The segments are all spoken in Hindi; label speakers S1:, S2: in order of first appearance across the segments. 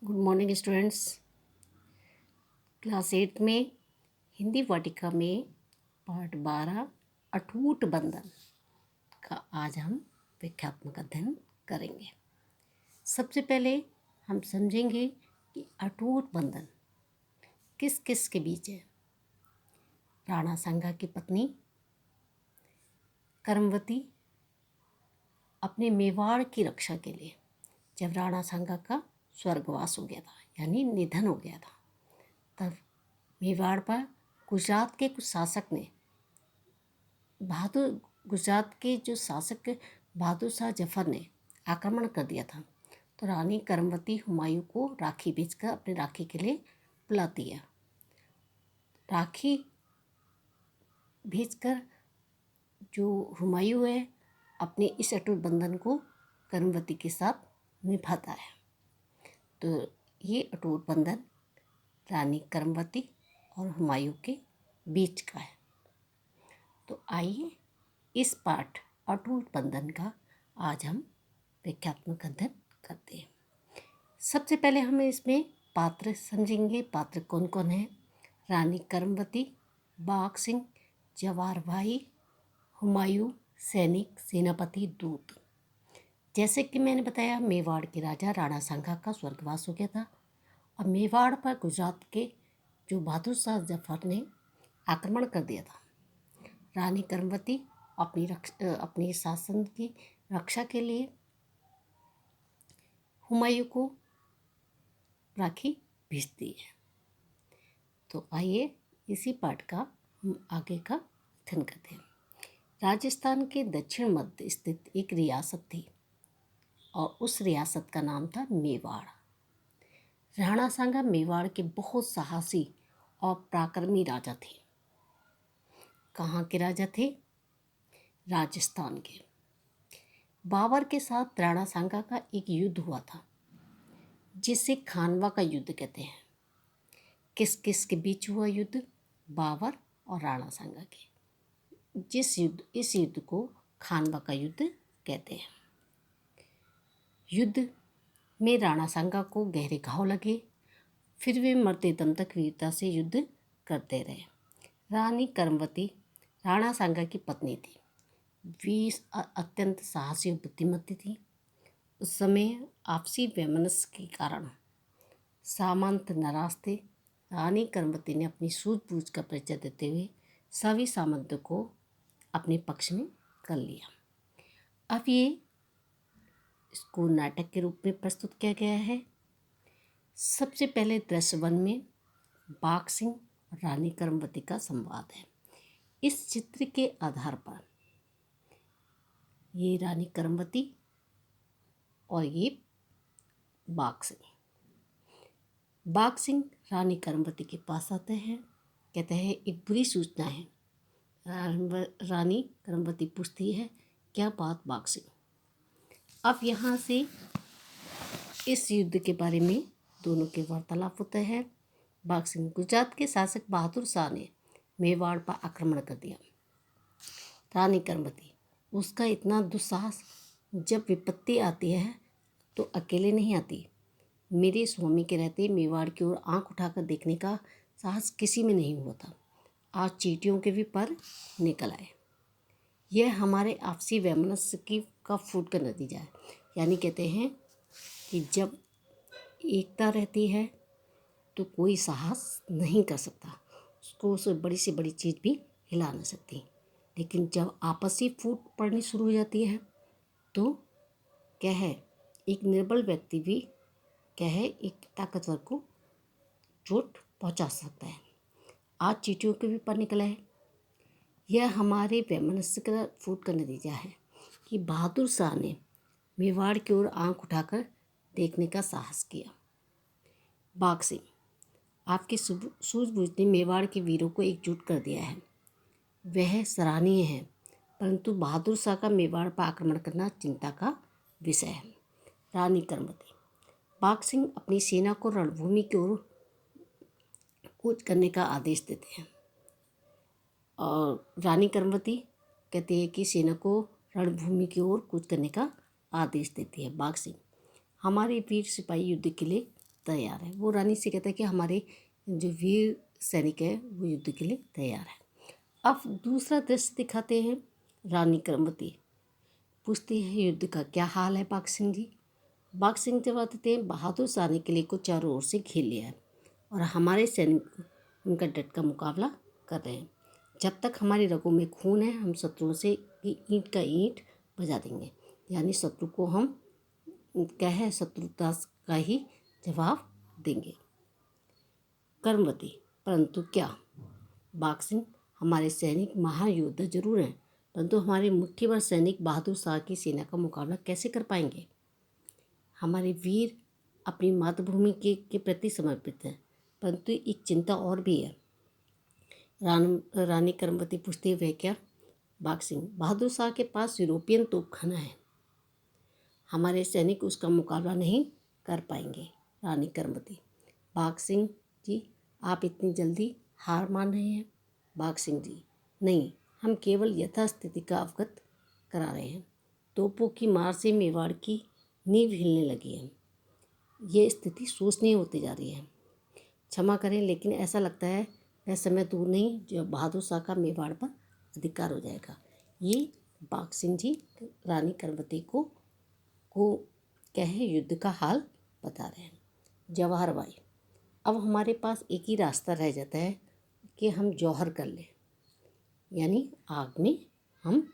S1: Good morning students. क्लास 8 में हिंदी वाटिका में पार्ट 12 अटूट बंधन का आज हम व्याख्यात्मक अध्ययन करेंगे। सबसे पहले हम समझेंगे कि अटूट बंधन किस किस के बीच है। राणा सांगा की पत्नी कर्मवती अपने मेवाड़ की रक्षा के लिए, जब राणा सांगा का स्वर्गवास हो गया था यानी निधन हो गया था, तब मेवाड़ पर गुजरात के कुछ शासक ने गुजरात के जो शासक बहादुर शाह जफर ने आक्रमण कर दिया था। तो रानी कर्मवती हुमायूं को राखी भेजकर अपने राखी के लिए बुलाती है। राखी भेजकर जो हुमायूं है अपने इस अटूट बंधन को कर्मवती के साथ निभाता है। तो ये अटूट बंधन रानी कर्मवती और हुमायूं के बीच का है। तो आइए इस पाठ अटूट बंधन का आज हम व्याख्यात्मक अध्ययन करते हैं। सबसे पहले हम इसमें पात्र समझेंगे। पात्र कौन कौन है? रानी कर्मवती, बाघ सिंह, जवार भाई, हुमायूं, सैनिक, सेनापति, दूत। जैसे कि मैंने बताया, मेवाड़ के राजा राणा सांगा का स्वर्गवास हो गया था। अब मेवाड़ पर गुजरात के जो बहादुर शाह जफर ने आक्रमण कर दिया था। रानी कर्मवती अपनी शासन की रक्षा के लिए हुमायूं को राखी भेजती है। तो आइए इसी पाठ का हम आगे का अध्ययन करते हैं। राजस्थान के दक्षिण मध्य स्थित एक रियासत थी और उस रियासत का नाम था मेवाड़। राणा सांगा मेवाड़ के बहुत साहसी और पराक्रमी राजा थे। कहाँ के राजा थे? राजस्थान के। बाबर के साथ राणा सांगा का एक युद्ध हुआ था जिसे खानवा का युद्ध कहते हैं। किस किस के बीच हुआ युद्ध? बाबर और राणा सांगा के। इस युद्ध को खानवा का युद्ध कहते हैं। युद्ध में राणा सांगा को गहरे घाव लगे, फिर वे मरते दम तक वीरता से युद्ध करते रहे। रानी कर्मवती राणा सांगा की पत्नी थी। वे अत्यंत साहसी और बुद्धिमती थी। उस समय आपसी वैमनस्य के कारण सामंत नाराज थे। रानी कर्मवती ने अपनी सूझबूझ का परिचय देते हुए सभी सामंतों को अपने पक्ष में कर लिया। अब ये इसको नाटक के रूप में प्रस्तुत किया गया है। सबसे पहले दृश्य 1 में बाघ सिंह और रानी कर्मवती का संवाद है। इस चित्र के आधार पर ये रानी कर्मवती और ये बाघ सिंह रानी कर्मवती के पास आते हैं। कहते हैं एक बुरी सूचना है। रानी कर्मवती पूछती है क्या बात बाघ सिंह? अब यहाँ से इस युद्ध के बारे में दोनों के वार्तालाप होते हैं। बाघ सिंह, गुजरात के शासक बहादुर शाह ने मेवाड़ पर आक्रमण कर दिया। रानी कर्मवती, उसका इतना दुस्साहस, जब विपत्ति आती है तो अकेले नहीं आती। मेरे स्वामी के रहते मेवाड़ की ओर आंख उठाकर देखने का साहस किसी में नहीं हुआ था। आज चींटियों के भी पर निकल आए। यह हमारे आपसी वैमनस्य का फूट का नतीजा है। यानी कहते हैं कि जब एकता रहती है तो कोई साहस नहीं कर सकता, उसको उसे बड़ी से बड़ी चीज़ भी हिला नहीं सकती। लेकिन जब आपसी फूट पड़नी शुरू हो जाती है तो क्या है, एक निर्बल व्यक्ति भी क्या है, एक ताकतवर को चोट पहुंचा सकता है। आज चींटियों के भी पर निकला है। यह हमारे वैमनस्य का फूट का नतीजा है कि बहादुर शाह ने मेवाड़ की ओर आंख उठाकर देखने का साहस किया। बाघ सिंह, आपकी सूझबूझ ने मेवाड़ के वीरों को एकजुट कर दिया है। वह सराहनीय है, परंतु बहादुर शाह का मेवाड़ पर आक्रमण करना चिंता का विषय है। रानी कर्मवती, बाघ सिंह अपनी सेना को रणभूमि की ओर कूच करने का आदेश देते हैं और रानी कर्मवती कहती है कि सेना को रणभूमि की ओर कूच करने का आदेश देती है। बाघ सिंह, हमारे वीर सिपाही युद्ध के लिए तैयार है। वो रानी से कहता है कि हमारे जो वीर सैनिक है वो युद्ध के लिए तैयार है। अब दूसरा दृश्य दिखाते हैं। रानी करमवती पूछती है युद्ध का क्या हाल है बाघ सिंह जी। बाघ सिंह जवाब देते हैं बहादुर शाह ने किले को चारों ओर से घेर लिया है और हमारे सैनिक उनका डट का मुकाबला कर रहे हैं। जब तक हमारी रगों में खून है हम शत्रुओं से ईंट का ईंट बजा देंगे, यानी शत्रु को हम क्या है शत्रुता का ही जवाब देंगे। कर्मवती परंतु क्या बाघ सिंह, हमारे सैनिक महायोद्धा जरूर हैं, परंतु हमारे मुट्ठी भर सैनिक बहादुर शाह की सेना का मुकाबला कैसे कर पाएंगे। हमारे वीर अपनी मातृभूमि के प्रति समर्पित हैं, परंतु एक चिंता और भी है। रानी कर्मवती पूछती है वह क्या। बाघ सिंह, बहादुर शाह के पास यूरोपियन तोपखाना है, हमारे सैनिक उसका मुकाबला नहीं कर पाएंगे। रानी कर्मवती, बाघ सिंह जी आप इतनी जल्दी हार मान रहे हैं। बाघ सिंह जी, नहीं, हम केवल यथास्थिति का अवगत करा रहे हैं। तोपों की मार से मेवाड़ की नींव हिलने लगी है। ये स्थिति सोचनीय होती जा रही है। क्षमा करें, लेकिन ऐसा लगता है वह समय दूर नहीं जब बहादुर शाह का मेवाड़ पर अधिकार हो जाएगा। ये बाघ सिंह जी रानी कर्मवती को कहे युद्ध का हाल बता रहे हैं। जवाहर भाई, अब हमारे पास एक ही रास्ता रह जाता है कि हम जौहर कर लें, यानी आग में हम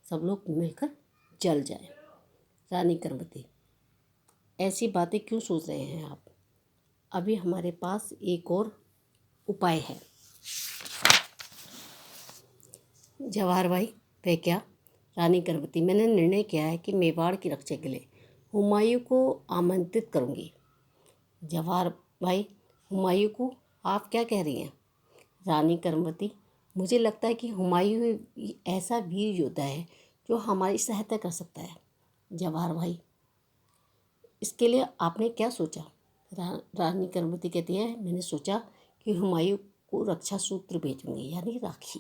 S1: सब लोग मिलकर जल जाएं। रानी कर्मवती, ऐसी बातें क्यों सोच रहे हैं आप, अभी हमारे पास एक और उपाय है। जवाहर भाई, वह क्या। रानी कर्मवती, मैंने निर्णय किया है कि मेवाड़ की रक्षा के लिए हुमायूं को आमंत्रित करूंगी। जवाहर भाई, हुमायूं को आप क्या कह रही हैं। रानी कर्मवती, मुझे लगता है कि हुमायूं ऐसा वीर योद्धा है जो हमारी सहायता कर सकता है। जवाहर भाई, इसके लिए आपने क्या सोचा। रानी कर्मवती कहती है मैंने सोचा कि हुमायूं को रक्षा सूत्र भेजूंगी, यानी राखी।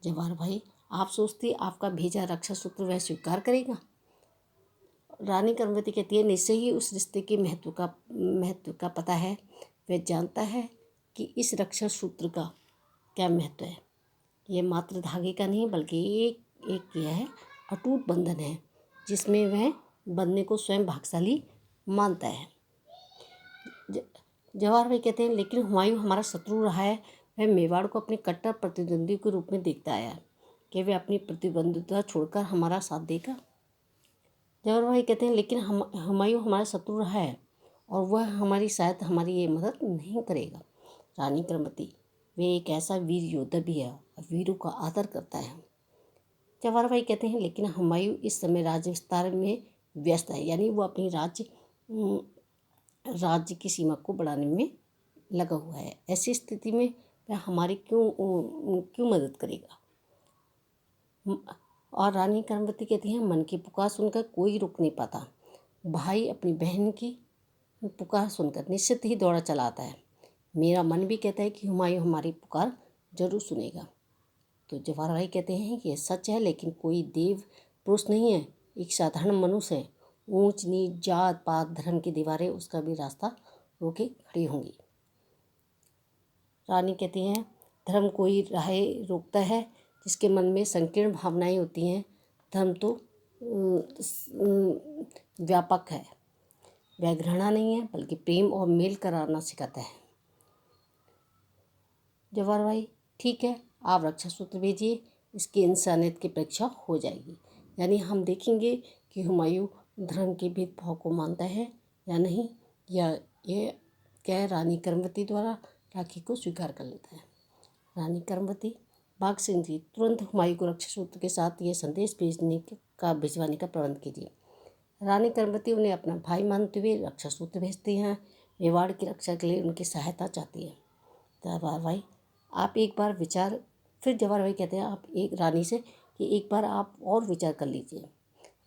S1: जवाहर भाई, आप सोचती आपका भेजा रक्षा सूत्र वह स्वीकार करेगा। रानी कर्मवती कहती है निश्चय ही उस रिश्ते के महत्व का पता है। वह जानता है कि इस रक्षा सूत्र का क्या महत्व है। ये मात्र धागे का नहीं बल्कि एक यह है अटूट बंधन है जिसमें वह बंधने को स्वयं भाग्यशाली मानता है। जवाहर भाई कहते हैं लेकिन हुमायूं हमारा शत्रु रहा है, वह मेवाड़ को अपने कट्टर प्रतिद्वंदी के रूप में देखता आया, कि वह अपनी प्रतिद्वंदिता छोड़कर हमारा साथ देगा। जवाहर भाई कहते हैं लेकिन हुमायूं हमारा शत्रु रहा है और वह हमारी शायद हमारी ये मदद नहीं करेगा। रानी कर्मवती, वे एक ऐसा वीर योद्धा भी है और वीरों का आदर करता है। जवाहर भाई कहते हैं लेकिन हुमायूं इस समय राज्य विस्तार में व्यस्त है, यानी वो अपनी राज्य की सीमा को बढ़ाने में लगा हुआ है। ऐसी स्थिति में वह हमारी क्यों मदद करेगा। और रानी कर्मवती कहती हैं मन की पुकार सुनकर कोई रुक नहीं पाता। भाई अपनी बहन की पुकार सुनकर निश्चित ही दौड़ा चला आता है। मेरा मन भी कहता है कि हुमायूं हमारी पुकार जरूर सुनेगा। तो जवाहर भाई कहते हैं कि यह सच है, लेकिन कोई देव पुरुष नहीं है, एक साधारण मनुष्य है। ऊंच नीच जात पात धर्म की दीवारें उसका भी रास्ता रोके खड़ी होंगी। रानी कहती हैं धर्म कोई राह रोकता है जिसके मन में संकीर्ण भावनाएं होती हैं। धर्म तो व्यापक है, वह घृणा नहीं है बल्कि प्रेम और मेल कराना सिखाता है। जवाहर भाई, ठीक है, आप रक्षा सूत्र भेजिए, इसकी इंसानियत की परीक्षा हो जाएगी, यानी हम देखेंगे कि हुमायूं धर्म के भेदभाव को मानता है या नहीं, या ये क्या रानी कर्मवती द्वारा राखी को स्वीकार कर लेता है। रानी कर्मवती, बाघ सिंह जी तुरंत हुमायूं को रक्षा सूत्र के साथ ये संदेश भिजवाने का प्रबंध कीजिए। रानी कर्मवती उन्हें अपना भाई मानते हुए रक्षा सूत्र भेजती हैं। मेवाड़ की रक्षा के लिए उनकी सहायता चाहती है। जवाहर भाई, आप एक बार विचार फिर जवाहर भाई कहते हैं आप एक रानी से कि एक बार आप और विचार कर लीजिए।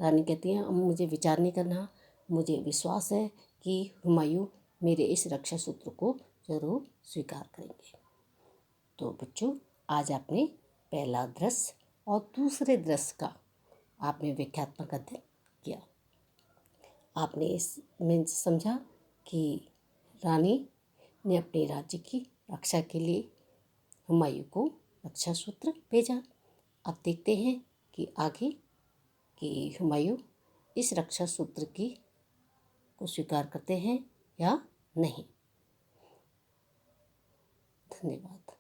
S1: रानी कहती हैं अब मुझे विचार नहीं करना, मुझे विश्वास है कि हुमायूं मेरे इस रक्षा सूत्र को ज़रूर स्वीकार करेंगे। तो बच्चों, आज आपने पहला दृश्य और दूसरे दृश्य का आपने व्याख्यात्मक अध्ययन किया। आपने इसमें समझा कि रानी ने अपने राज्य की रक्षा के लिए हुमायूं को रक्षा सूत्र भेजा। अब देखते हैं कि आगे कि हुमायूं इस रक्षा सूत्र की को स्वीकार करते हैं या नहीं। धन्यवाद।